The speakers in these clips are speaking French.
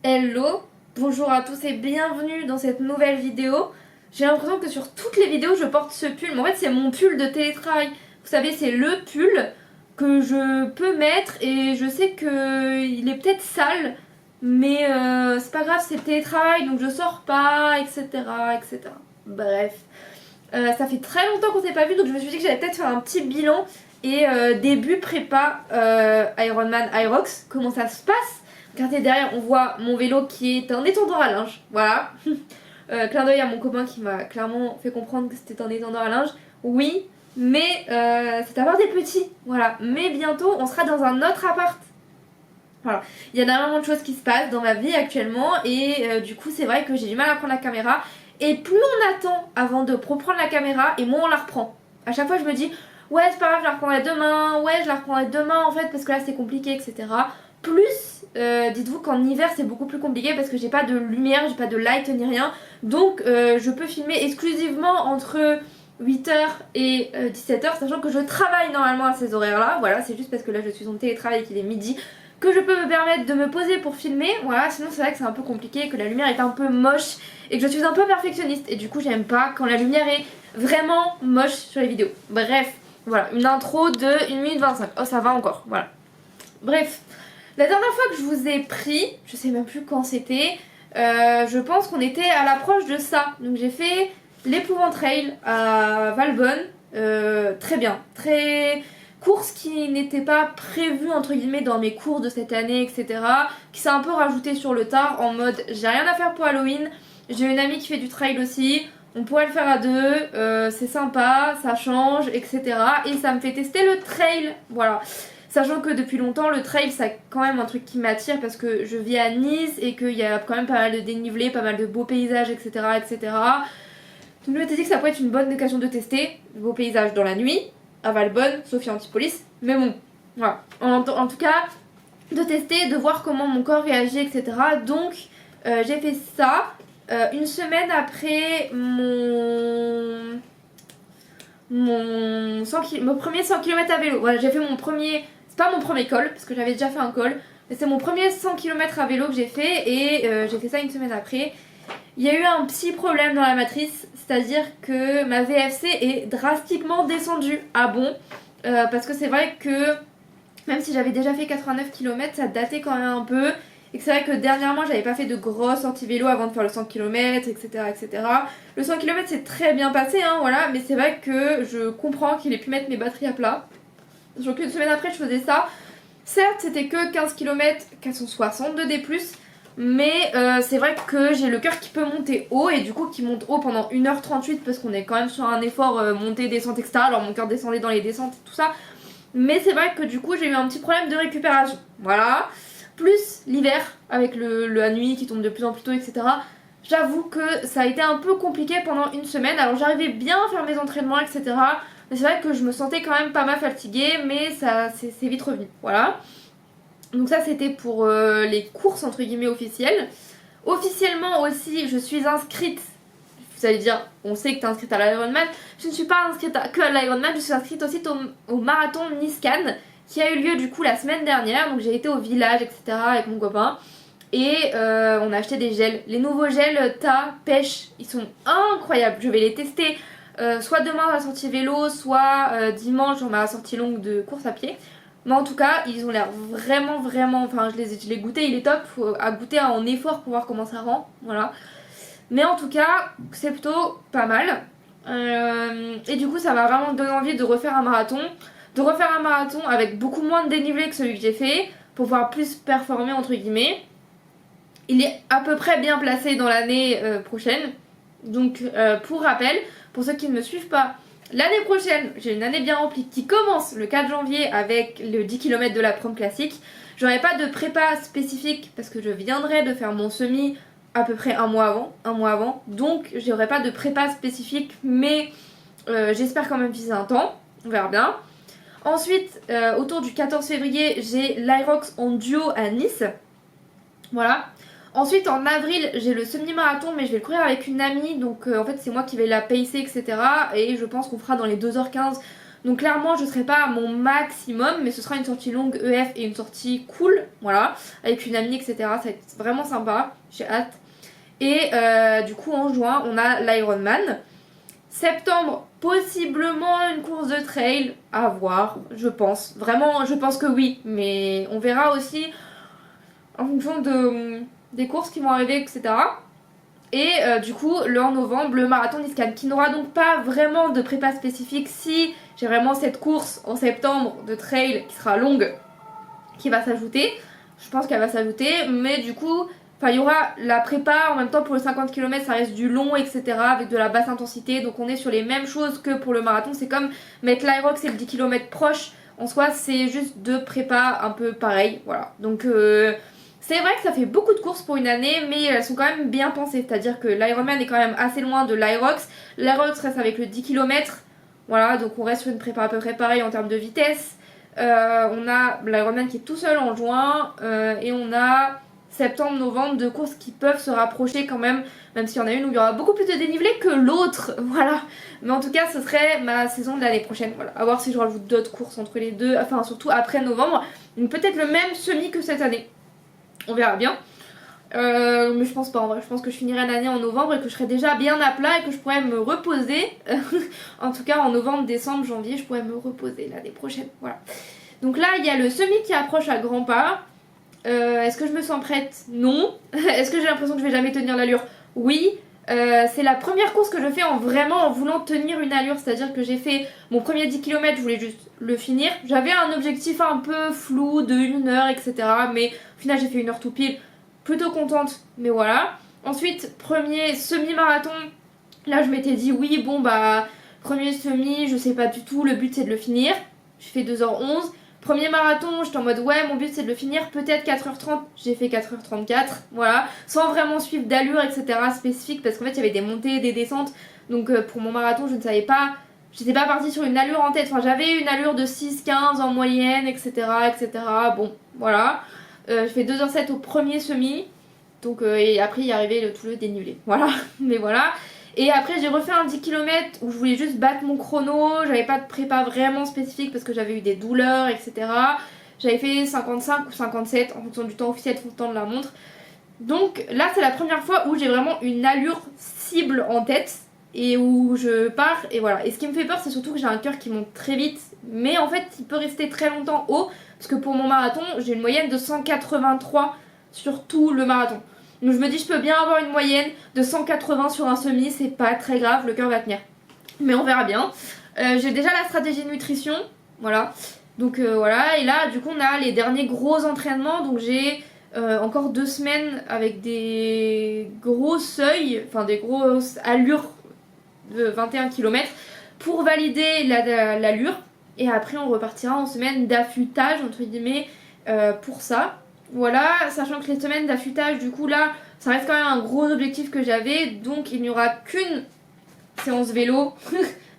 Hello, bonjour à tous et bienvenue dans cette nouvelle vidéo. J'ai l'impression que sur toutes les vidéos je porte ce pull, mais en fait c'est mon pull de télétravail. Vous savez, c'est le pull que je peux mettre et je sais qu'il est peut-être sale, mais c'est pas grave, c'est le télétravail donc je sors pas, etc. etc. Bref, ça fait très longtemps qu'on s'est pas vu donc je me suis dit que j'allais peut-être faire un petit bilan et début prépa Ironman Irox, comment ça se passe. Regardez derrière, on voit mon vélo qui est un étendard à linge, voilà. Clin d'œil à mon copain qui m'a clairement fait comprendre que c'était un étendard à linge. Oui, mais c'est à part des petits, voilà. Mais bientôt, on sera dans un autre appart. Voilà. Il y a énormément de choses qui se passent dans ma vie actuellement et du coup, c'est vrai que j'ai du mal à prendre la caméra. Et plus on attend avant de reprendre la caméra, et moins on la reprend. À chaque fois, je me dis, ouais, c'est pas grave, je la reprendrai demain, ouais, je la reprendrai demain en fait, parce que là, c'est compliqué, etc. Plus, dites-vous qu'en hiver c'est beaucoup plus compliqué parce que j'ai pas de lumière, j'ai pas de light ni rien. Donc je peux filmer exclusivement entre 8h et 17h, sachant que je travaille normalement à ces horaires là. Voilà, c'est juste parce que là je suis en télétravail et qu'il est midi que je peux me permettre de me poser pour filmer. Voilà, sinon c'est vrai que c'est un peu compliqué, que la lumière est un peu moche et que je suis un peu perfectionniste. Et du coup j'aime pas quand la lumière est vraiment moche sur les vidéos. Bref, voilà, une intro de 1 minute 25. Oh, ça va encore, voilà. Bref. La dernière fois que je vous ai pris, je sais même plus quand c'était, je pense qu'on était à l'approche de ça. Donc j'ai fait l'épouvante trail à Valbonne, très bien, très course qui n'était pas prévue entre guillemets dans mes cours de cette année, etc. Qui s'est un peu rajoutée sur le tard en mode j'ai rien à faire pour Halloween, j'ai une amie qui fait du trail aussi, on pourrait le faire à deux, c'est sympa, ça change, etc. Et ça me fait tester le trail, voilà. Sachant que depuis longtemps, le trail, c'est quand même un truc qui m'attire parce que je vis à Nice et qu'il y a quand même pas mal de dénivelé, pas mal de beaux paysages, etc. etc. Donc je me suis dit que ça pourrait être une bonne occasion de tester de beaux paysages dans la nuit, à Valbonne, Sophie Antipolis. Mais bon, voilà. En tout cas, de tester, de voir comment mon corps réagit, etc. Donc j'ai fait ça une semaine après mon premier 100 km à vélo. Voilà, j'ai fait mon premier... C'est pas mon premier col, parce que j'avais déjà fait un col. Mais c'est mon premier 100 km à vélo que j'ai fait et j'ai fait ça une semaine après. Il y a eu un petit problème dans la matrice, c'est-à-dire que ma VFC est drastiquement descendue. Ah bon, parce que c'est vrai que même si j'avais déjà fait 89 km, ça datait quand même un peu. Et que c'est vrai que dernièrement, j'avais pas fait de grosses sorties vélo avant de faire le 100 km, etc. etc. Le 100 km c'est très bien passé, hein, voilà, mais c'est vrai que je comprends qu'il ait pu mettre mes batteries à plat. Donc une semaine après, je faisais ça. Certes, c'était que 15 km, 460 de D+, mais c'est vrai que j'ai le cœur qui peut monter haut et du coup qui monte haut pendant 1h38 parce qu'on est quand même sur un effort montée, descente, etc. Alors mon cœur descendait dans les descentes et tout ça. Mais c'est vrai que du coup, j'ai eu un petit problème de récupération. Voilà. Plus l'hiver, avec la nuit qui tombe de plus en plus tôt, etc. J'avoue que ça a été un peu compliqué pendant une semaine. Alors j'arrivais bien à faire mes entraînements, etc. Mais c'est vrai que je me sentais quand même pas mal fatiguée, mais ça c'est vite revenu. Voilà. Donc ça c'était pour les courses entre guillemets officielles. Officiellement aussi, je suis inscrite. Vous allez dire, on sait que tu es inscrite à l'Ironman. Je ne suis pas inscrite que à l'Ironman, je suis inscrite aussi au marathon Nice-Cannes qui a eu lieu du coup la semaine dernière. Donc j'ai été au village, etc. avec mon copain. Et on a acheté des gels. Les nouveaux gels Ta Pêche, ils sont incroyables. Je vais les tester soit demain à la sortie vélo, soit dimanche dans ma sortie longue de course à pied. Mais en tout cas, ils ont l'air vraiment, vraiment... Enfin, je l'ai goûté, il est top. Faut à goûter en effort pour voir comment ça rend. Voilà. Mais en tout cas, c'est plutôt pas mal. Et du coup, ça m'a vraiment donné envie de refaire un marathon. De refaire un marathon avec beaucoup moins de dénivelé que celui que j'ai fait. Pour pouvoir plus performer, entre guillemets. Il est à peu près bien placé dans l'année prochaine. Donc, pour rappel, pour ceux qui ne me suivent pas, l'année prochaine, j'ai une année bien remplie qui commence le 4 janvier avec le 10 km de la prom classique. J'aurai pas de prépa spécifique parce que je viendrai de faire mon semi à peu près un mois avant. Donc, j'aurai pas de prépa spécifique, mais j'espère quand même viser un temps. On verra bien. Ensuite, autour du 14 février, j'ai l'Irox en duo à Nice. Voilà. Ensuite en avril j'ai le semi-marathon mais je vais le courir avec une amie donc en fait c'est moi qui vais la pacer etc. Et je pense qu'on fera dans les 2h15 Donc clairement je serai pas à mon maximum, mais ce sera une sortie longue EF et une sortie cool, voilà, avec une amie etc. Ça va être vraiment sympa, j'ai hâte. Et du coup en juin on a l'Ironman. Septembre, possiblement une course de trail, à voir, je pense. Vraiment, je pense que oui, mais on verra aussi en fonction des courses qui vont arriver, etc. Et du coup, en novembre, le marathon d'Iscan, qui n'aura donc pas vraiment de prépa spécifique. Si j'ai vraiment cette course en septembre de trail qui sera longue, qui va s'ajouter, je pense qu'elle va s'ajouter, mais du coup, enfin, il y aura la prépa en même temps pour le 50 km, ça reste du long, etc. avec de la basse intensité. Donc on est sur les mêmes choses que pour le marathon. C'est comme mettre l'Irox et le 10 km proche. En soi, c'est juste deux prépas un peu pareilles. Voilà. Donc c'est vrai que ça fait beaucoup de courses pour une année, mais elles sont quand même bien pensées. C'est-à-dire que l'Ironman est quand même assez loin de l'Irox. L'Irox reste avec le 10 km. Voilà, donc on reste sur une prépa à peu près pareille en termes de vitesse. On a l'Ironman qui est tout seul en juin. Et on a septembre, novembre, de courses qui peuvent se rapprocher quand même s'il y en a une où il y aura beaucoup plus de dénivelé que l'autre, voilà. Mais en tout cas, ce serait ma saison de l'année prochaine, voilà. À voir si je rajoute d'autres courses entre les deux, enfin surtout après novembre. Donc peut-être le même semi que cette année. On verra bien. Mais je pense pas en vrai, je pense que je finirai l'année en novembre et que je serai déjà bien à plat et que je pourrais me reposer. En tout cas en novembre, décembre, janvier, je pourrais me reposer l'année prochaine, voilà. Donc là, il y a le semi qui approche à grands pas. Est-ce que je me sens prête? Non. Est-ce que j'ai l'impression que je vais jamais tenir l'allure? Oui. C'est la première course que je fais en voulant tenir une allure, c'est-à-dire que j'ai fait mon premier 10 km, je voulais juste le finir. J'avais un objectif un peu flou de 1 heure, etc. Mais au final j'ai fait 1 heure tout pile, plutôt contente, mais voilà. Ensuite, premier semi-marathon, là je m'étais dit oui, bon bah, premier semi, je sais pas du tout, le but c'est de le finir. J'ai fait 2h11. Premier marathon, j'étais en mode ouais, mon but c'est de le finir, peut-être 4h30, j'ai fait 4h34, voilà, sans vraiment suivre d'allure, etc. spécifique, parce qu'en fait il y avait des montées, des descentes, donc pour mon marathon je ne savais pas, j'étais pas partie sur une allure en tête, enfin j'avais une allure de 6-15 en moyenne, etc. etc. Bon, voilà, j'ai fait 2h07 au premier semi, donc et après il y arrivait tout le dénivelé, voilà, mais voilà. Et après j'ai refait un 10 km où je voulais juste battre mon chrono, j'avais pas de prépa vraiment spécifique parce que j'avais eu des douleurs, etc. J'avais fait 55 ou 57 en fonction du temps officiel, du temps de la montre. Donc là c'est la première fois où j'ai vraiment une allure cible en tête et où je pars et voilà. Et ce qui me fait peur c'est surtout que j'ai un cœur qui monte très vite, mais en fait il peut rester très longtemps haut parce que pour mon marathon j'ai une moyenne de 183 sur tout le marathon. Donc je me dis je peux bien avoir une moyenne de 180 sur un semi, c'est pas très grave, le cœur va tenir. Mais on verra bien. J'ai déjà la stratégie de nutrition, voilà. Donc voilà, et là du coup on a les derniers gros entraînements, donc j'ai encore 2 semaines avec des gros seuils, enfin des grosses allures de 21 km pour valider l'allure. Et après on repartira en semaine d'affûtage entre guillemets pour ça. Voilà, sachant que les semaines d'affûtage, du coup là, ça reste quand même un gros objectif que j'avais, donc il n'y aura qu'une séance vélo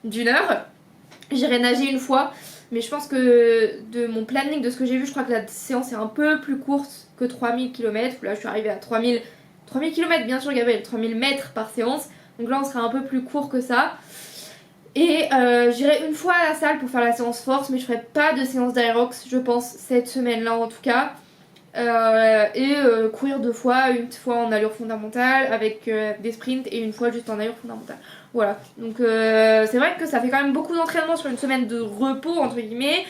d'1 heure. J'irai nager une fois, mais je pense que de mon planning, de ce que j'ai vu, je crois que la séance est un peu plus courte que 3000 km. Là je suis arrivée à 3000 km, bien sûr, Gabriel, 3000 mètres par séance, donc là on sera un peu plus court que ça. Et j'irai une fois à la salle pour faire la séance force, mais je ferai pas de séance d'Aerox, je pense, cette semaine-là en tout cas. Courir 2 fois, une fois en allure fondamentale avec des sprints et une fois juste en allure fondamentale. Voilà, donc c'est vrai que ça fait quand même beaucoup d'entraînement sur une semaine de repos entre guillemets,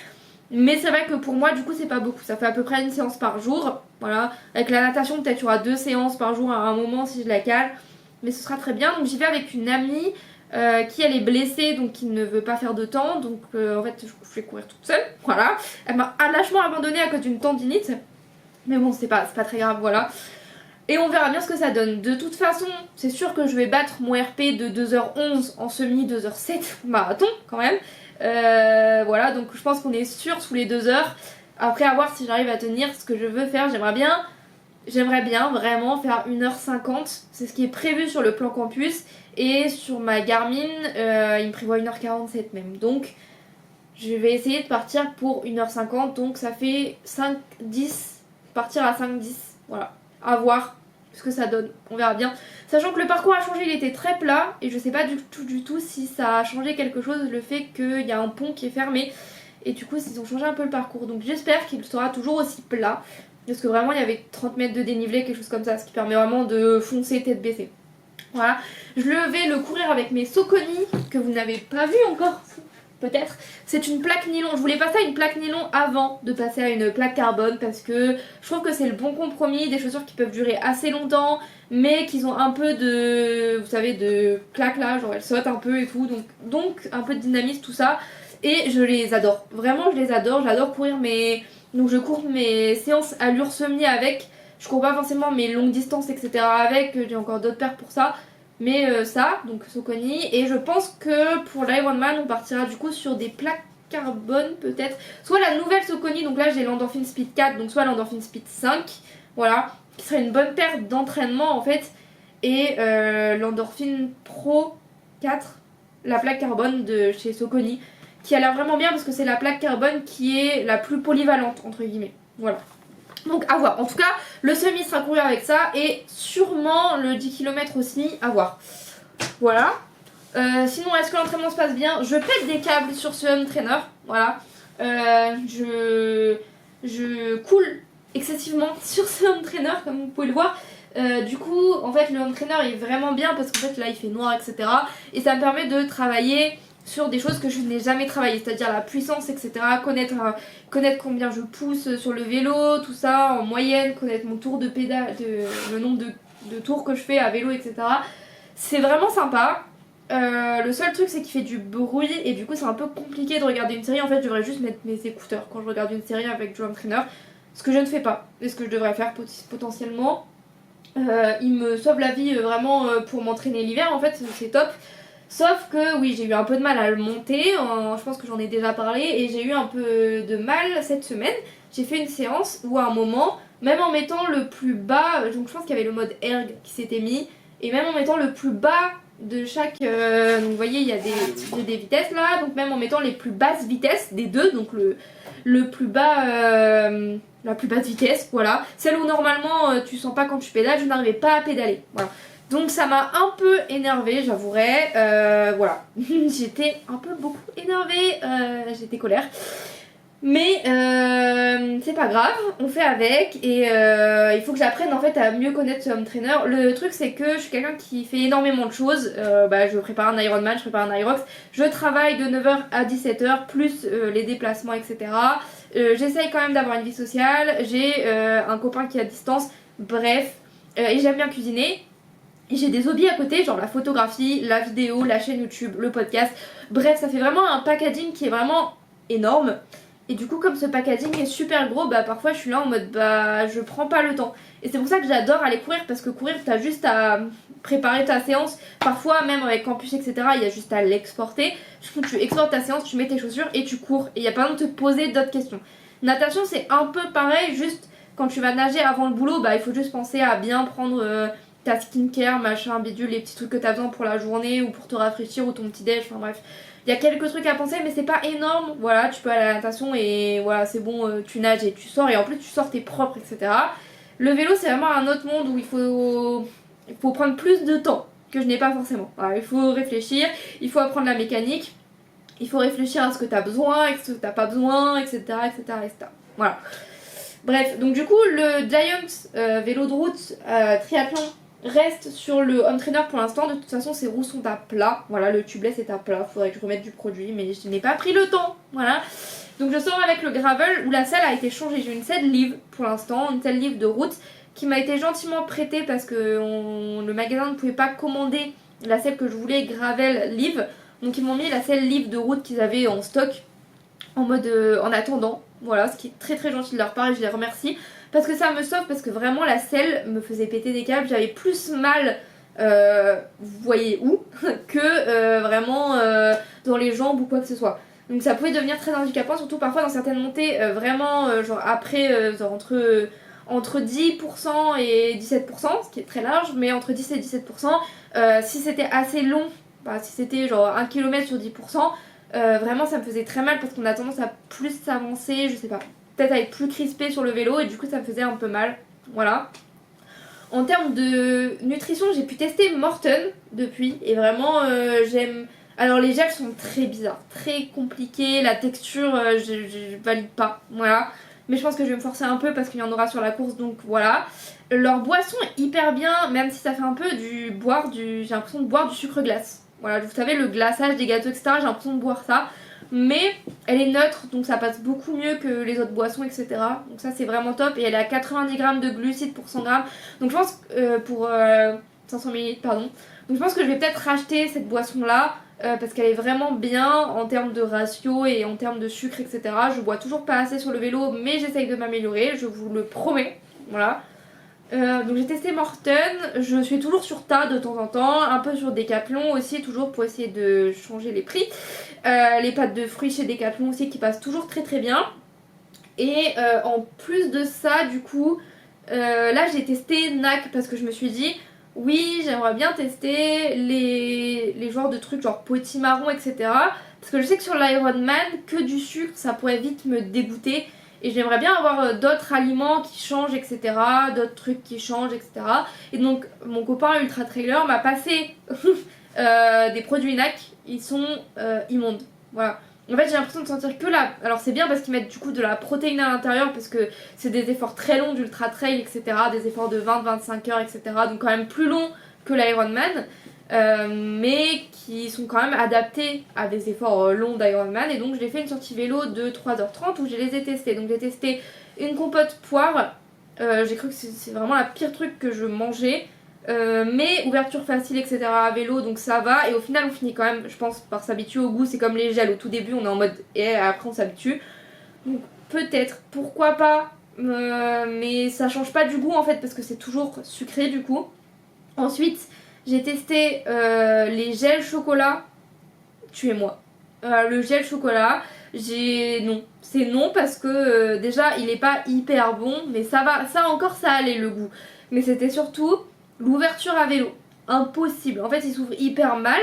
mais c'est vrai que pour moi du coup c'est pas beaucoup, ça fait à peu près une séance par jour. Voilà, avec la natation peut-être il y aura 2 séances par jour à un moment si je la cale, mais ce sera très bien. Donc j'y vais avec une amie qui elle est blessée, donc qui ne veut pas faire de temps, donc en fait je vais courir toute seule, voilà. Elle m'a lâchement abandonnée à cause d'une tendinite. Mais bon, c'est pas très grave, voilà. Et on verra bien ce que ça donne. De toute façon, c'est sûr que je vais battre mon RP de 2h11 en semi, 2h07 marathon quand même. Voilà, donc je pense qu'on est sûr sous les 2 heures. Après, à voir si j'arrive à tenir ce que je veux faire. J'aimerais bien vraiment faire 1h50. C'est ce qui est prévu sur le plan campus. Et sur ma Garmin, il me prévoit 1h47 même. Donc, je vais essayer de partir pour 1h50. Donc, ça fait 5-10. Partir à 5-10, voilà, à voir ce que ça donne, on verra bien. Sachant que le parcours a changé, il était très plat et je sais pas du tout si ça a changé quelque chose, le fait qu'il y a un pont qui est fermé et du coup ils ont changé un peu le parcours. Donc j'espère qu'il sera toujours aussi plat parce que vraiment il y avait 30 mètres de dénivelé, quelque chose comme ça, ce qui permet vraiment de foncer tête baissée. Voilà, je vais le courir avec mes Saucony que vous n'avez pas vu encore. Peut-être. C'est une plaque nylon. Je voulais passer à une plaque nylon avant de passer à une plaque carbone parce que je trouve que c'est le bon compromis. Des chaussures qui peuvent durer assez longtemps mais qui ont un peu de, vous savez, de claque là, genre elles sautent un peu et tout. Donc un peu de dynamisme, tout ça. Et je les adore. Vraiment, je les adore. J'adore courir mes... Donc je cours mes séances allure semi avec. Je cours pas forcément mes longues distances, etc. avec. J'ai encore d'autres paires pour ça. Mais ça, donc Saucony, et je pense que pour l'Ironman on partira du coup sur des plaques carbone peut-être, soit la nouvelle Saucony, donc là j'ai l'Endorphin Speed 4, donc soit l'Endorphin Speed 5, voilà, qui serait une bonne paire d'entraînement en fait, et l'Endorphin Pro 4, la plaque carbone de chez Saucony, qui a l'air vraiment bien parce que c'est la plaque carbone qui est la plus polyvalente entre guillemets, voilà. Donc à voir, en tout cas le semi sera couru avec ça et sûrement le 10 km aussi, à voir. Voilà. Sinon est-ce que l'entraînement se passe bien? Je pète des câbles sur ce home trainer, voilà. Je coule excessivement sur ce home trainer comme vous pouvez le voir. Du coup en fait le home trainer est vraiment bien parce qu'en fait là il fait noir etc. Et ça me permet de travailler sur des choses que je n'ai jamais travaillé, c'est-à-dire la puissance, etc. Connaître combien je pousse sur le vélo, tout ça en moyenne, connaître mon tour de pédale, le nombre de tours que je fais à vélo, etc. C'est vraiment sympa. Le seul truc c'est qu'il fait du bruit et du coup c'est un peu compliqué de regarder une série. En fait je devrais juste mettre mes écouteurs quand je regarde une série avec du home trainer, ce que je ne fais pas et ce que je devrais faire potentiellement. Il me sauve la vie vraiment pour m'entraîner l'hiver, en fait c'est top. Sauf que oui, j'ai eu un peu de mal à le monter, je pense que j'en ai déjà parlé, et j'ai eu un peu de mal cette semaine. J'ai fait une séance où à un moment, même en mettant le plus bas, donc je pense qu'il y avait le mode erg qui s'était mis, et même en mettant le plus bas de chaque, donc vous voyez il y a des vitesses là, donc même en mettant les plus basses vitesses des deux, donc le plus bas, la plus basse vitesse, voilà, celle où normalement tu sens pas quand tu pédales, je n'arrivais pas à pédaler, voilà. Donc ça m'a un peu énervée, j'avouerai, voilà, j'étais un peu beaucoup énervée, j'étais colère, mais c'est pas grave, on fait avec et il faut que j'apprenne en fait à mieux connaître ce home trainer. Le truc c'est que je suis quelqu'un qui fait énormément de choses, je prépare un Ironman, je prépare un Irox, je travaille de 9h à 17h plus les déplacements etc. J'essaye quand même d'avoir une vie sociale, j'ai un copain qui est à distance, bref, et j'aime bien cuisiner. Et j'ai des hobbies à côté, genre la photographie, la vidéo, la chaîne YouTube, le podcast. Bref, ça fait vraiment un packaging qui est vraiment énorme. Et du coup, comme ce packaging est super gros, parfois je suis là en mode je prends pas le temps. Et c'est pour ça que j'adore aller courir parce que courir, t'as juste à préparer ta séance. Parfois, même avec Campus, etc., il y a juste à l'exporter. Du coup, tu exportes ta séance, tu mets tes chaussures et tu cours. Et il n'y a pas besoin de te poser d'autres questions. Natation, c'est un peu pareil, juste quand tu vas nager avant le boulot, il faut juste penser à bien prendre ta skincare, machin, bidule, les petits trucs que t'as besoin pour la journée ou pour te rafraîchir ou ton petit déj, enfin bref. Il y a quelques trucs à penser mais c'est pas énorme, voilà, tu peux aller à la natation et voilà, c'est bon, tu nages et tu sors et en plus tu sors t'es propre, etc. Le vélo c'est vraiment un autre monde où il faut prendre plus de temps que je n'ai pas forcément. Voilà, il faut réfléchir, il faut apprendre la mécanique, il faut réfléchir à ce que t'as besoin, et ce que t'as pas besoin, etc. Voilà. Bref, donc du coup le Giant vélo de route triathlon reste sur le home trainer pour l'instant. De toute façon ses roues sont à plat, voilà, le tubeless est à plat, faudrait que je remette du produit mais je n'ai pas pris le temps, voilà. Donc je sors avec le gravel où la selle a été changée, j'ai une selle Live pour l'instant, une selle Live de route qui m'a été gentiment prêtée parce que le magasin ne pouvait pas commander la selle que je voulais gravel Live, donc ils m'ont mis la selle Live de route qu'ils avaient en stock en mode en attendant, voilà, ce qui est très très gentil de leur part et je les remercie. Parce que ça me sauve, parce que vraiment la selle me faisait péter des câbles, j'avais plus mal, vous voyez où, que vraiment dans les jambes ou quoi que ce soit. Donc ça pouvait devenir très handicapant, surtout parfois dans certaines montées, vraiment genre après, genre entre 10% et 17%, ce qui est très large, mais entre 10 et 17%, si c'était assez long, si c'était genre 1 km sur 10%, vraiment ça me faisait très mal parce qu'on a tendance à plus s'avancer, je sais pas, peut-être à être plus crispé sur le vélo et du coup ça me faisait un peu mal, voilà. En termes de nutrition, j'ai pu tester Morton depuis et vraiment j'aime. Alors les gels sont très bizarres, très compliqués, la texture je valide pas, voilà. Mais je pense que je vais me forcer un peu parce qu'il y en aura sur la course donc voilà. Leur boisson est hyper bien, même si ça fait un peu j'ai l'impression de boire du sucre glace. Voilà, vous savez le glaçage des gâteaux etc, j'ai l'impression de boire ça. Mais elle est neutre donc ça passe beaucoup mieux que les autres boissons etc. Donc ça c'est vraiment top et elle est à 90 grammes de glucides pour 100 grammes. Donc je pense pour 500 ml pardon. Donc je pense que je vais peut-être racheter cette boisson là parce qu'elle est vraiment bien en termes de ratio et en termes de sucre etc. Je bois toujours pas assez sur le vélo mais j'essaye de m'améliorer, je vous le promets. Voilà. Donc j'ai testé Morton, je suis toujours sur Tas de temps en temps, un peu sur Decathlon aussi, toujours pour essayer de changer les prix. Les pâtes de fruits chez Decathlon aussi qui passent toujours très très bien. Et en plus de ça, du coup, là j'ai testé NAC parce que je me suis dit, oui, j'aimerais bien tester les genres de trucs genre potimarron, etc. Parce que je sais que sur l'Ironman, que du sucre, ça pourrait vite me dégoûter. Et j'aimerais bien avoir d'autres aliments qui changent, etc. D'autres trucs qui changent, etc. Et donc, mon copain Ultra Trailer m'a passé des produits NAC. Ils sont immondes. Voilà. En fait, j'ai l'impression de sentir que la. Alors, c'est bien parce qu'ils mettent du coup de la protéine à l'intérieur. Parce que c'est des efforts très longs d'Ultra Trail, etc. Des efforts de 20-25 heures, etc. Donc, quand même plus longs que l'Ironman. Mais qui sont quand même adaptés à des efforts longs d'Ironman. Et donc j'ai fait une sortie vélo de 3h30 où je les ai testés. Donc j'ai testé une compote poire, j'ai cru que c'est vraiment la pire truc que je mangeais, mais ouverture facile etc à vélo donc ça va. Et au final on finit quand même je pense par s'habituer au goût. C'est comme les gels, au tout début on est en mode et après on s'habitue. Donc peut-être, pourquoi pas, mais ça change pas du goût en fait parce que c'est toujours sucré du coup. Ensuite j'ai testé les gels chocolat. Tuez-moi. Le gel chocolat, non. C'est non parce que déjà il est pas hyper bon, mais ça va, ça encore ça allait le goût. Mais c'était surtout l'ouverture à vélo. Impossible. En fait, il s'ouvre hyper mal.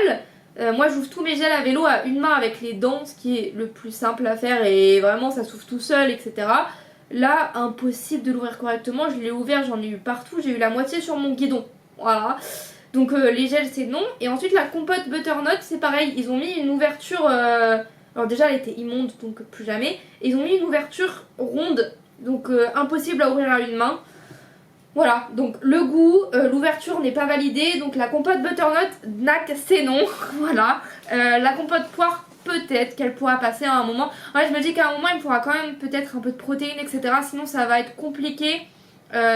Moi, j'ouvre tous mes gels à vélo à une main avec les dents, ce qui est le plus simple à faire et vraiment ça s'ouvre tout seul, etc. Là, impossible de l'ouvrir correctement. Je l'ai ouvert, j'en ai eu partout. J'ai eu la moitié sur mon guidon. Voilà. Donc les gels c'est non. Et ensuite la compote butternut c'est pareil. Ils ont mis une ouverture... Alors déjà elle était immonde donc plus jamais. Et ils ont mis une ouverture ronde. Donc impossible à ouvrir à une main. Voilà, donc le goût, l'ouverture n'est pas validée. Donc la compote butternut, NAC c'est non. Voilà. La compote poire peut-être qu'elle pourra passer à un moment. En fait je me dis qu'à un moment il me faudra quand même peut-être un peu de protéines etc. Sinon ça va être compliqué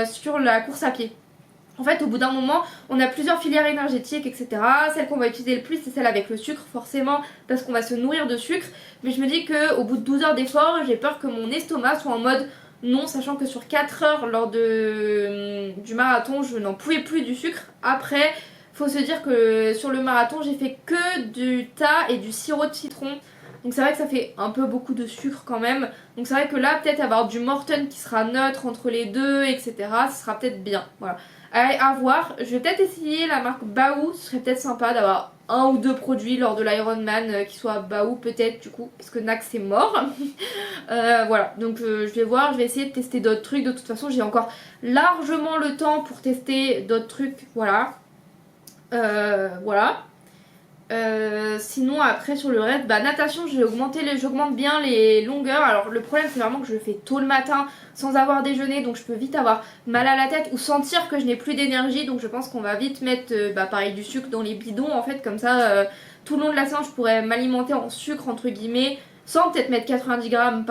sur la course à pied. En fait, au bout d'un moment, on a plusieurs filières énergétiques, etc. Celle qu'on va utiliser le plus, c'est celle avec le sucre, forcément, parce qu'on va se nourrir de sucre. Mais je me dis qu'au bout de 12 heures d'effort, j'ai peur que mon estomac soit en mode non, sachant que sur 4 heures lors du marathon, je n'en pouvais plus du sucre. Après, faut se dire que sur le marathon, j'ai fait que du thym et du sirop de citron. Donc c'est vrai que ça fait un peu beaucoup de sucre quand même. Donc c'est vrai que là, peut-être avoir du Morton qui sera neutre entre les deux, etc. Ce sera peut-être bien. Voilà. Allez, à voir. Je vais peut-être essayer la marque Baou. Ce serait peut-être sympa d'avoir un ou deux produits lors de l'Ironman qui soient Baou peut-être du coup. Parce que NAC c'est mort. Voilà. Donc je vais voir. Je vais essayer de tester d'autres trucs. De toute façon j'ai encore largement le temps pour tester d'autres trucs. Voilà. Voilà. Sinon après sur le reste, natation j'augmente bien les longueurs. Alors le problème c'est vraiment que je le fais tôt le matin sans avoir déjeuné, donc je peux vite avoir mal à la tête ou sentir que je n'ai plus d'énergie. Donc je pense qu'on va vite mettre pareil du sucre dans les bidons en fait, comme ça tout le long de la séance je pourrais m'alimenter en sucre entre guillemets, sans peut-être mettre 90 grammes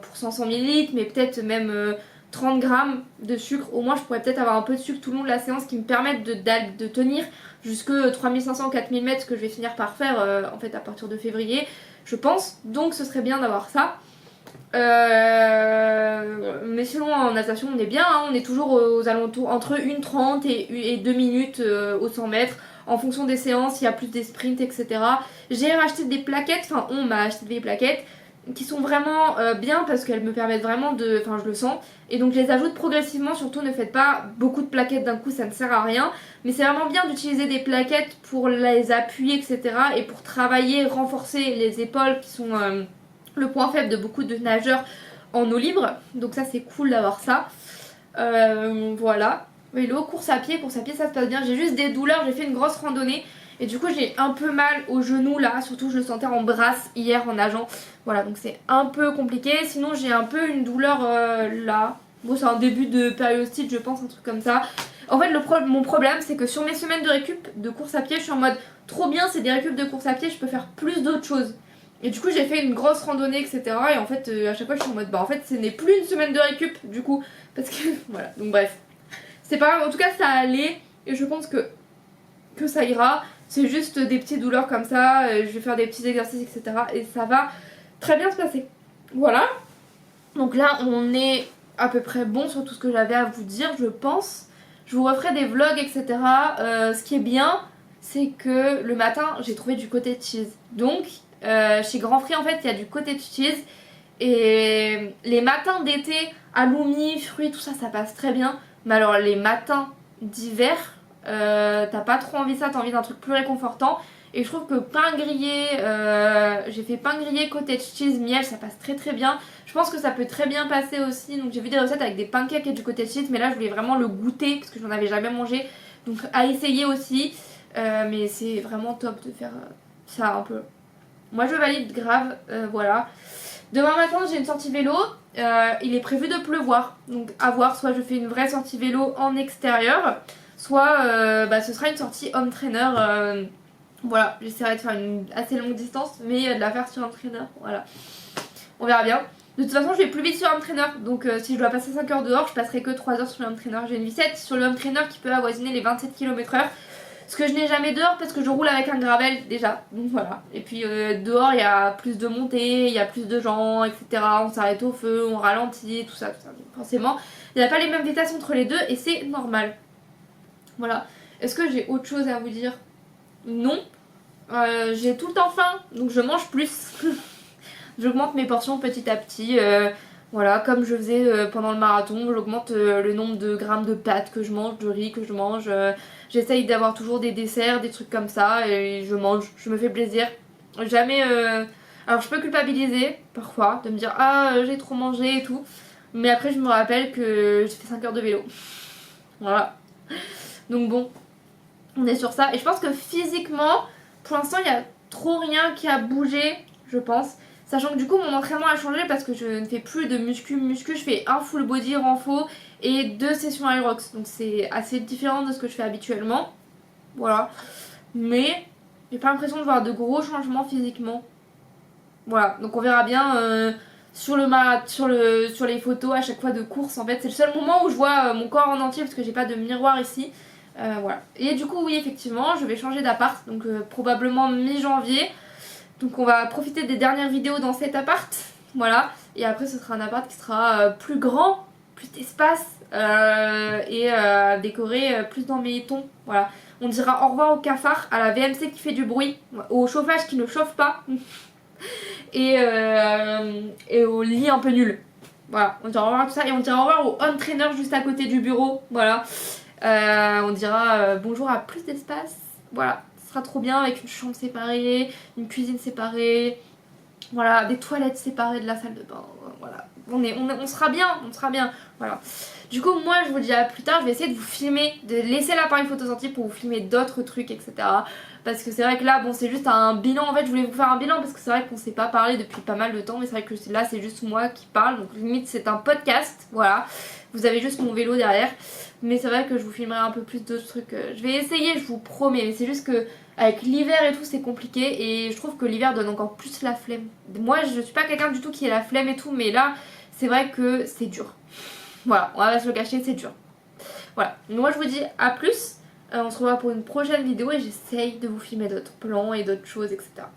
pour 500 ml, mais peut-être même 30 grammes de sucre. Au moins je pourrais peut-être avoir un peu de sucre tout le long de la séance qui me permettent de tenir jusque 3500 4000 mètres, ce que je vais finir par faire en fait à partir de février je pense. Donc ce serait bien d'avoir ça. Mais sinon en natation on est bien, hein, on est toujours aux alentours entre 1,30 et 2 minutes au 100 mètres. En fonction des séances, il y a plus des sprints, etc. J'ai racheté des plaquettes, enfin on m'a acheté des plaquettes qui sont vraiment bien parce qu'elles me permettent vraiment de... Enfin je le sens. Et donc je les ajoute progressivement, surtout ne faites pas beaucoup de plaquettes d'un coup, ça ne sert à rien. Mais c'est vraiment bien d'utiliser des plaquettes pour les appuyer, etc. Et pour travailler, renforcer les épaules qui sont le point faible de beaucoup de nageurs en eau libre. Donc ça c'est cool d'avoir ça. Voilà. vélo, course à pied ça se passe bien. J'ai juste des douleurs, j'ai fait une grosse randonnée. Et du coup j'ai un peu mal au genou là, surtout je le sentais en brasse hier en nageant. Voilà, donc c'est un peu compliqué. Sinon j'ai un peu une douleur là. Bon, c'est un début de périostite je pense, un truc comme ça. En fait mon problème c'est que sur mes semaines de récup de course à pied, je suis en mode trop bien, c'est des récup de course à pied, je peux faire plus d'autres choses. Et du coup j'ai fait une grosse randonnée etc. Et en fait à chaque fois je suis en mode bah en fait ce n'est plus une semaine de récup du coup. Parce que voilà, donc bref. C'est pas grave, en tout cas ça allait. Et je pense que ça ira. C'est juste des petites douleurs comme ça, je vais faire des petits exercices etc. Et ça va très bien se passer. Voilà. Donc là on est à peu près bon sur tout ce que j'avais à vous dire je pense. Je vous referai des vlogs etc. Ce qui est bien c'est que le matin j'ai trouvé du cottage cheese. Donc chez Grand Free en fait il y a du cottage cheese. Et les matins d'été, halloumi, fruits, tout ça, ça passe très bien. Mais alors les matins d'hiver, t'as pas trop envie de ça, t'as envie d'un truc plus réconfortant. Et je trouve que pain grillé, j'ai fait pain grillé, cottage cheese, miel, ça passe très très bien. Je pense que ça peut très bien passer aussi. Donc j'ai vu des recettes avec des pancakes et du cottage cheese, mais là je voulais vraiment le goûter parce que j'en avais jamais mangé. Donc à essayer aussi. Mais c'est vraiment top de faire ça un peu. Moi je valide grave, voilà. Demain matin j'ai une sortie vélo, il est prévu de pleuvoir, donc à voir, soit je fais une vraie sortie vélo en extérieur, soit ce sera une sortie home trainer, voilà, j'essaierai de faire une assez longue distance, mais de la faire sur home trainer, voilà, on verra bien. De toute façon je vais plus vite sur home trainer, donc si je dois passer 5 heures dehors, je passerai que 3 heures sur le home trainer. J'ai une Vicette sur le home trainer qui peut avoisiner les 27 km/h. Ce que je n'ai jamais dehors parce que je roule avec un gravel déjà, donc voilà. Et puis dehors il y a plus de montées, il y a plus de gens, etc. On s'arrête au feu, on ralentit, tout ça, tout ça. Donc forcément, il n'y a pas les mêmes vitesses entre les deux et c'est normal. Voilà. Est-ce que j'ai autre chose à vous dire? Non. J'ai tout le temps faim, donc je mange plus. J'augmente mes portions petit à petit. Voilà, comme je faisais pendant le marathon, j'augmente le nombre de grammes de pâtes que je mange, de riz que je mange. J'essaye d'avoir toujours des desserts, des trucs comme ça et je mange, je me fais plaisir. Jamais... Alors je peux culpabiliser parfois, de me dire ah j'ai trop mangé et tout. Mais après je me rappelle que j'ai fait 5 heures de vélo. Voilà. Donc bon, on est sur ça. Et je pense que physiquement, pour l'instant il y a trop rien qui a bougé, je pense. Sachant que du coup mon entraînement a changé parce que je ne fais plus de muscu, je fais un full body renfo et 2 sessions Aerox. Donc c'est assez différent de ce que je fais habituellement. Voilà. Mais j'ai pas l'impression de voir de gros changements physiquement. Voilà. Donc on verra bien sur les photos à chaque fois de course. En fait c'est le seul moment où je vois mon corps en entier parce que j'ai pas de miroir ici. Voilà. Et du coup oui effectivement je vais changer d'appart. Donc probablement mi-janvier. Donc on va profiter des dernières vidéos dans cet appart, voilà, et après ce sera un appart qui sera plus grand, plus d'espace et décoré plus dans mes tons, voilà. On dira au revoir au cafard, à la VMC qui fait du bruit, au chauffage qui ne chauffe pas et au lit un peu nul, voilà. On dira au revoir à tout ça et on dira au revoir au home trainer juste à côté du bureau, voilà. On dira bonjour à plus d'espace, voilà. Trop bien avec une chambre séparée, une cuisine séparée, voilà, des toilettes séparées de la salle de bain, voilà. On sera bien, voilà. Du coup moi je vous dis à plus tard, je vais essayer de vous filmer, de laisser l'appareil photo sorti pour vous filmer d'autres trucs etc. Parce que c'est vrai que là bon c'est juste un bilan, en fait je voulais vous faire un bilan parce que c'est vrai qu'on s'est pas parlé depuis pas mal de temps, mais c'est vrai que là c'est juste moi qui parle, donc limite c'est un podcast, voilà. Vous avez juste mon vélo derrière, mais c'est vrai que je vous filmerai un peu plus d'autres trucs. Je vais essayer, je vous promets, mais c'est juste que avec l'hiver et tout c'est compliqué et je trouve que l'hiver donne encore plus la flemme. Moi je suis pas quelqu'un du tout qui a la flemme et tout, mais là c'est vrai que c'est dur. Voilà, on va pas se le cacher, c'est dur. Voilà, moi je vous dis à plus, on se revoit pour une prochaine vidéo et j'essaye de vous filmer d'autres plans et d'autres choses etc.